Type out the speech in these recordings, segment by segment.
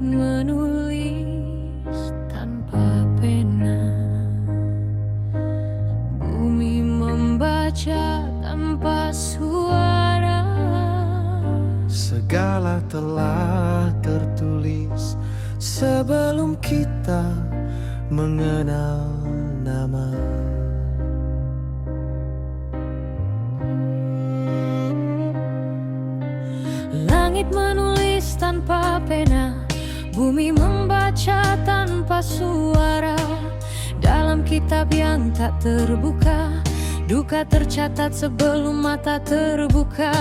menulis tanpa pena, bumi membaca tanpa suara. Segala telah tertulis sebelum kita mengenal nama. Langit menulis tanpa pena, bumi membaca tanpa suara. Dalam kitab yang tak terbuka, duka tercatat sebelum mata terbuka.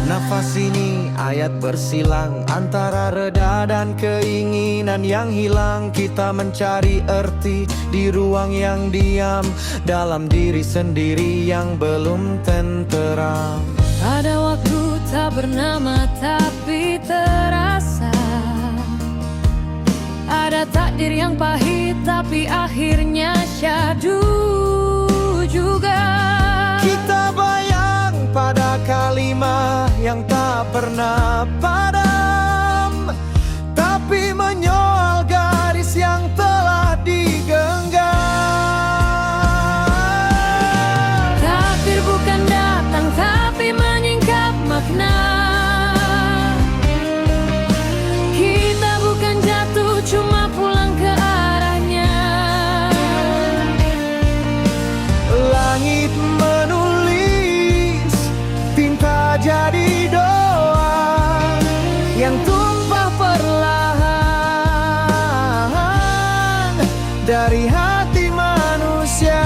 Nafas ini ayat bersilang antara reda dan keinginan yang hilang. Kita mencari arti di ruang yang diam, dalam diri sendiri yang belum tenteram. Ada waktu tak bernama tapi terasa, ada takdir yang pahit tapi akhirnya syahdu juga. Kita bayang pada kalimat yang tak pernah padam, tapi menyoal garis yang telah digenggam. Takdir bukan datang tapi menyingkap makna. Kita bukan jatuh cuma pulang ke arahnya. Langit menulis, tinta jadi doa yang tumpah perlahan dari hati manusia.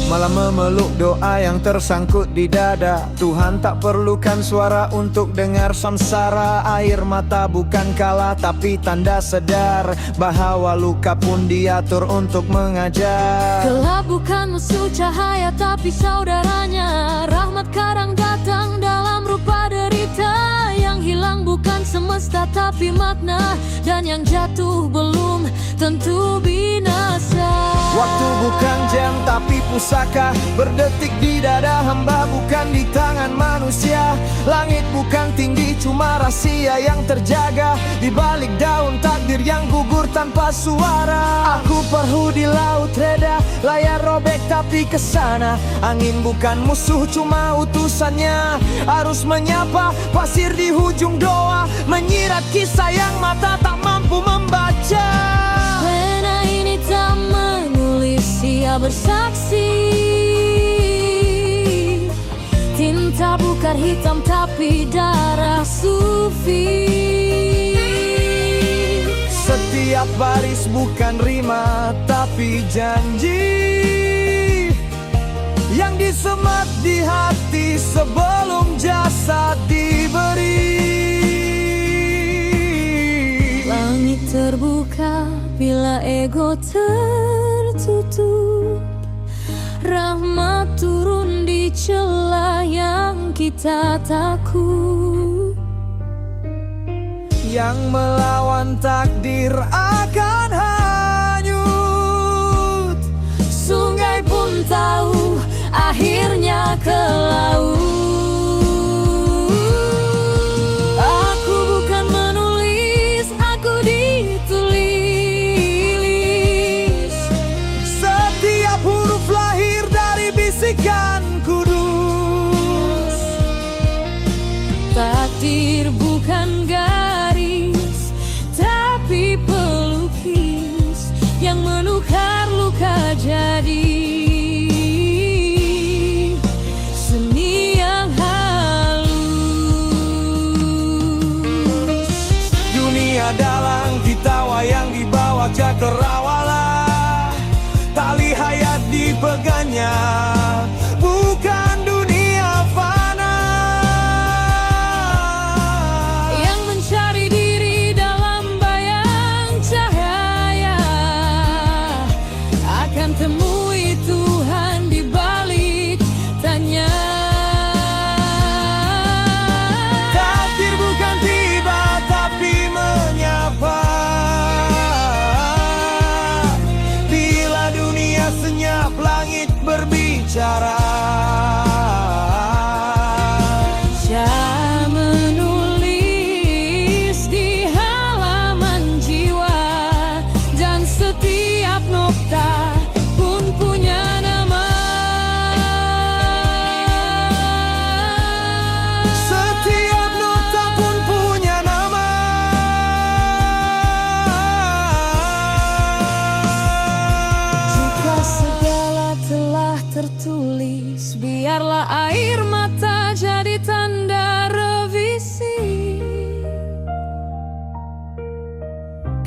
Malah memeluk doa yang tersangkut di dada. Tuhan tak perlukan suara untuk dengar samsara. Air mata bukan kalah tapi tanda sedar bahwa luka pun diatur untuk mengajar. Gelap bukan musuh cahaya tapi saudaranya. Rahmat kadang datang dalam rupa derita. Yang hilang bukan semesta tapi makna, dan yang jatuh belum tentu binasa. Waktu bukan jam tapi pusaka, berdetik di dada hamba bukan di tangan manusia. Langit bukan tinggi cuma rahasia yang terjaga di balik daun takdir yang gugur tanpa suara. Aku perhu di laut reda, layar robek tapi kesana. Angin bukan musuh cuma utusannya. Arus menyapa pasir di hujung doa, menyirat kisah yang mata tak mampu membaca. Pena ini tak menulis, ia bersaksi. Tinta bukan hitam tapi darah sufi. Setiap baris bukan rima tapi janji yang disemat di hati sebelum jasad diberi. Langit terbuka bila ego tertutup. Rahmat turun di celah yang kita takut. Yang melawan takdir akan hanyut. Sungai pun tahu akhirnya ke laut. Aku bukan menulis, aku ditulis. Setiap huruf lahir dari bisikan kudus. Takdir bukan garis tapi pelukis yang menukar luka jadi seni yang halus. Dunia dalang kita wayang di bawah cakrawala. Tali hayat dipegangnya, bukan dunia fana. Yang mencari diri dalam bayang cahaya akan temui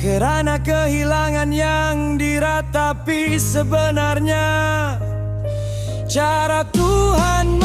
Kerana kehilangan yang diratapi sebenarnya. Cara Tuhan